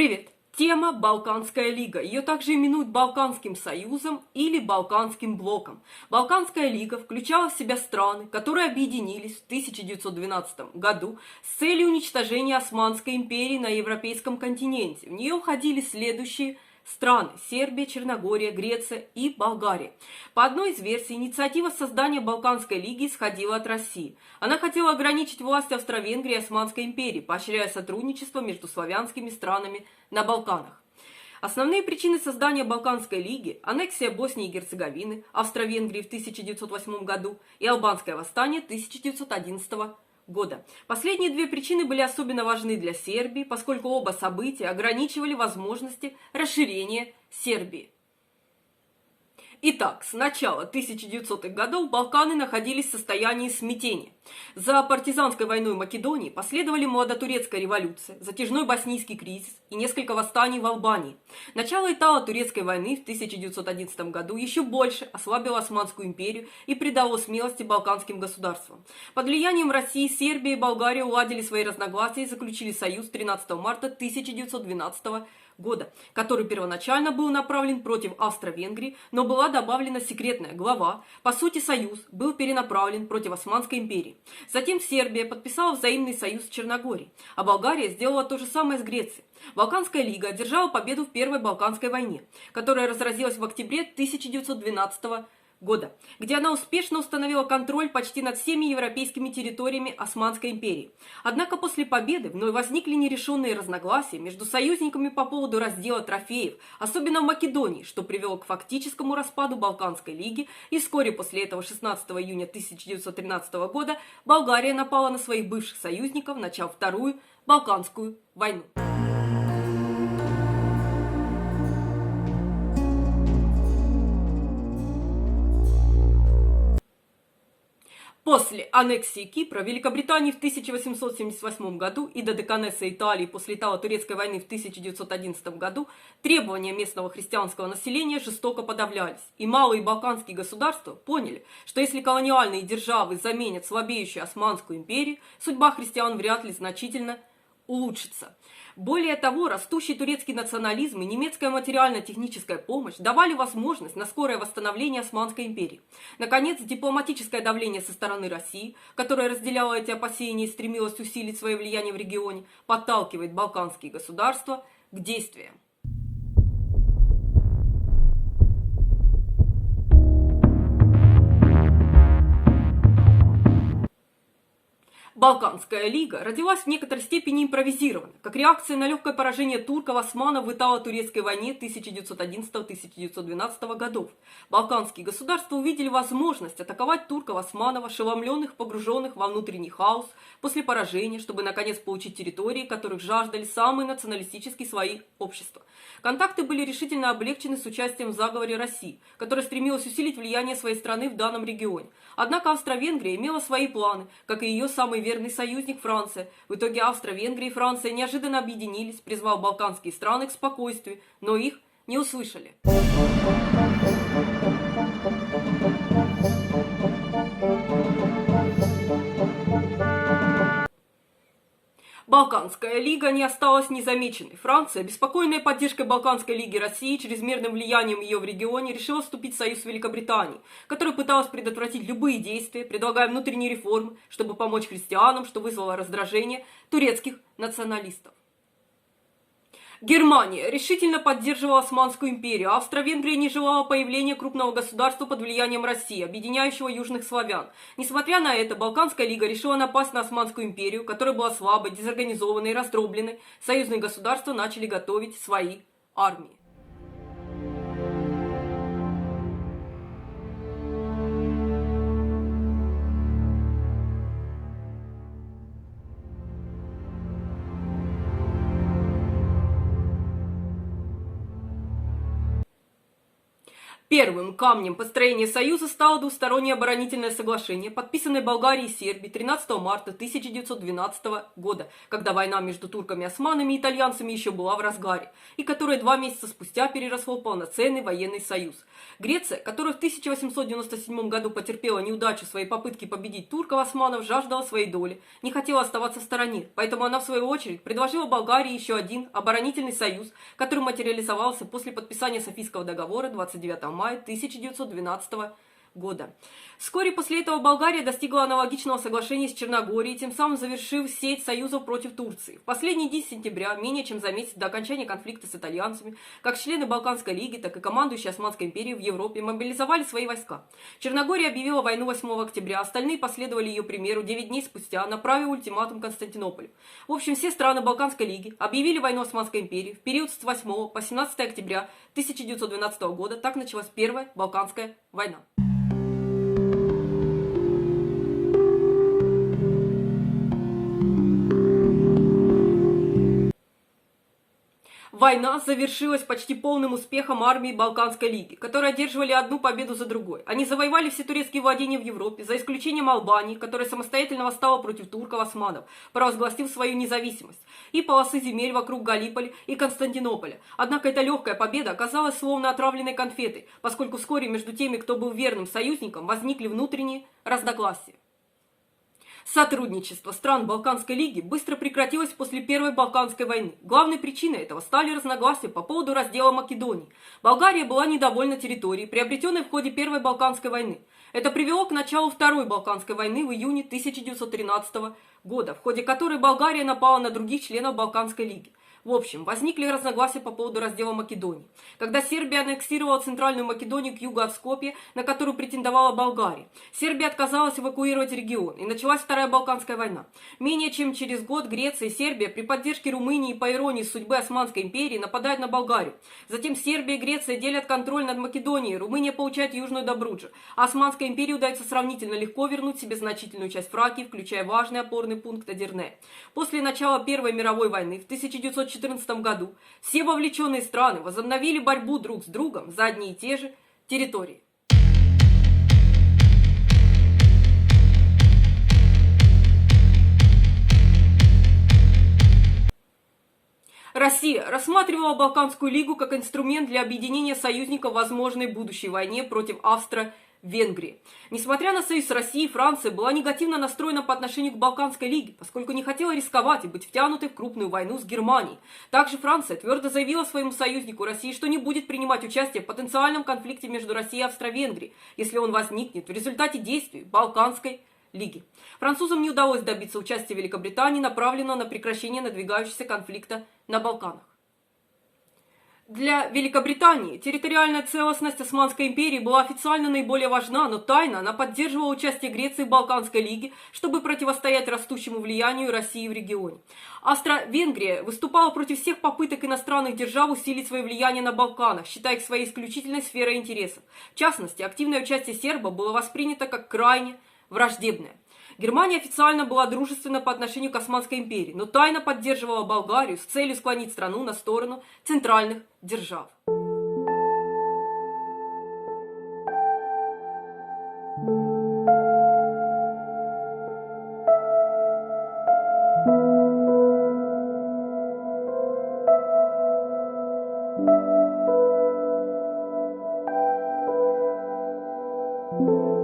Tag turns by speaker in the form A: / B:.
A: Привет! Тема «Балканская лига». Ее также именуют Балканским союзом или Балканским блоком. Балканская лига включала в себя страны, которые объединились в 1912 году с целью уничтожения Османской империи на европейском континенте. В нее входили следующие страны: Сербия, Черногория, Греция и Болгария. По одной из версий, инициатива создания Балканской лиги исходила от России. Она хотела ограничить власть Австро-Венгрии и Османской империи, поощряя сотрудничество между славянскими странами на Балканах. Основные причины создания Балканской лиги – аннексия Боснии и Герцеговины Австро-Венгрии в 1908 году и албанское восстание 1911 года. Последние две причины были особенно важны для Сербии, поскольку оба события ограничивали возможности расширения Сербии. Итак, с начала 1900-х годов Балканы находились в состоянии смятения. За партизанской войной в Македонии последовали молодотурецкая революция, затяжной боснийский кризис и несколько восстаний в Албании. Начало Итало-турецкой войны в 1911 году еще больше ослабило Османскую империю и придало смелости балканским государствам. Под влиянием России, Сербия и Болгария уладили свои разногласия и заключили союз 13 марта 1912 года, который первоначально был направлен против Австро-Венгрии, но была добавлена секретная глава. По сути, союз был перенаправлен против Османской империи. Затем Сербия подписала взаимный союз с Черногорией, а Болгария сделала то же самое с Грецией. Балканская лига одержала победу в Первой Балканской войне, которая разразилась в октябре 1912 года, где она успешно установила контроль почти над всеми европейскими территориями Османской империи. Однако после победы вновь возникли нерешенные разногласия между союзниками по поводу раздела трофеев, особенно в Македонии, что привело к фактическому распаду Балканской лиги, и вскоре после этого, 16 июня 1913 года, Болгария напала на своих бывших союзников, начав Вторую Балканскую войну. После аннексии Кипра Великобритании в 1878 году и Додеканеса Италии после Итало-турецкой войны в 1911 году требования местного христианского населения жестоко подавлялись. И малые балканские государства поняли, что если колониальные державы заменят слабеющую Османскую империю, судьба христиан вряд ли значительно улучшится. Более того, растущий турецкий национализм и немецкая материально-техническая помощь давали возможность на скорое восстановление Османской империи. Наконец, дипломатическое давление со стороны России, которая разделяла эти опасения и стремилась усилить свое влияние в регионе, подталкивает балканские государства к действиям. Балканская лига родилась в некоторой степени импровизированно, как реакция на легкое поражение турков-османов в Итало-турецкой войне 1911-1912 годов. Балканские государства увидели возможность атаковать турков-османов, ошеломленных, погруженных во внутренний хаос после поражения, чтобы наконец получить территории, которых жаждали самые националистические слои общества. Контакты были решительно облегчены с участием в заговоре России, которая стремилась усилить влияние своей страны в данном регионе. Однако Австро-Венгрия имела свои планы, как и ее самый верный союзник Франция. В итоге Австро-Венгрия и Франция неожиданно объединились, призвав балканские страны к спокойствию, но их не услышали. Балканская лига не осталась незамеченной. Франция, беспокойная поддержкой Балканской лиги России, чрезмерным влиянием ее в регионе, решила вступить в союз с Великобританией, которая пыталась предотвратить любые действия, предлагая внутренние реформы, чтобы помочь христианам, что вызвало раздражение турецких националистов. Германия решительно поддерживала Османскую империю, а Австро-Венгрия не желала появления крупного государства под влиянием России, объединяющего южных славян. Несмотря на это, Балканская лига решила напасть на Османскую империю, которая была слабой, дезорганизованной и раздробленной. Союзные государства начали готовить свои армии. Первым камнем построения Союза стало двустороннее оборонительное соглашение, подписанное Болгарией и Сербией 13 марта 1912 года, когда война между турками и османами и итальянцами еще была в разгаре, и которое 2 месяца спустя переросло в полноценный военный союз. Греция, которая в 1897 году потерпела неудачу в своей попытке победить турков-османов, жаждала своей доли, не хотела оставаться в стороне, поэтому она в свою очередь предложила Болгарии еще один оборонительный союз, который материализовался после подписания Софийского договора 29 мая 1912 года. Вскоре после этого Болгария достигла аналогичного соглашения с Черногорией, тем самым завершив сеть союзов против Турции. В последний день сентября, менее чем за месяц до окончания конфликта с итальянцами, как члены Балканской лиги, так и командующие Османской империей в Европе мобилизовали свои войска. Черногория объявила войну 8 октября, остальные последовали ее примеру 9 дней спустя, направив ультиматум Константинополю. В общем, все страны Балканской лиги объявили войну Османской империи в период с 8 по 17 октября 1912 года. Так началась Первая Балканская война. Война завершилась почти полным успехом армии Балканской лиги, которые одерживали одну победу за другой. Они завоевали все турецкие владения в Европе, за исключением Албании, которая самостоятельно восстала против турков-османов, провозгласив свою независимость, и полосы земель вокруг Галиполи и Константинополя. Однако эта легкая победа оказалась словно отравленной конфетой, поскольку вскоре между теми, кто был верным союзником, возникли внутренние разногласия. Сотрудничество стран Балканской лиги быстро прекратилось после Первой Балканской войны. Главной причиной этого стали разногласия по поводу раздела Македонии. Болгария была недовольна территорией, приобретенной в ходе Первой Балканской войны. Это привело к началу Второй Балканской войны в июне 1913 года, в ходе которой Болгария напала на других членов Балканской лиги. В общем, возникли разногласия по поводу раздела Македонии. Когда Сербия аннексировала Центральную Македонию к югу от Скопья, на которую претендовала Болгария, Сербия отказалась эвакуировать регион, и началась Вторая Балканская война. Менее чем через год Греция и Сербия при поддержке Румынии и по иронии судьбы Османской империи нападают на Болгарию. Затем Сербия и Греция делят контроль над Македонией, Румыния получает Южную Добруджу, а Османской империи удается сравнительно легко вернуть себе значительную часть Фракии, включая важный опорный пункт Эдирне. После начала Первой мировой войны в 1914 году все вовлеченные страны возобновили борьбу друг с другом за одни и те же территории. Россия рассматривала Балканскую лигу как инструмент для объединения союзников в возможной будущей войне против Австро-Венгрии. Несмотря на союз с Россией, Франция была негативно настроена по отношению к Балканской лиге, поскольку не хотела рисковать и быть втянутой в крупную войну с Германией. Также Франция твердо заявила своему союзнику России, что не будет принимать участие в потенциальном конфликте между Россией и Австро-Венгрией, если он возникнет в результате действий Балканской лиги. Французам не удалось добиться участия Великобритании, направленного на прекращение надвигающегося конфликта на Балканах. Для Великобритании территориальная целостность Османской империи была официально наиболее важна, но тайно она поддерживала участие Греции в Балканской лиге, чтобы противостоять растущему влиянию России в регионе. Австро-Венгрия выступала против всех попыток иностранных держав усилить свое влияние на Балканах, считая их своей исключительной сферой интересов. В частности, активное участие сербов было воспринято как крайне враждебное. Германия официально была дружественна по отношению к Османской империи, но тайно поддерживала Болгарию с целью склонить страну на сторону центральных держав. Thank you.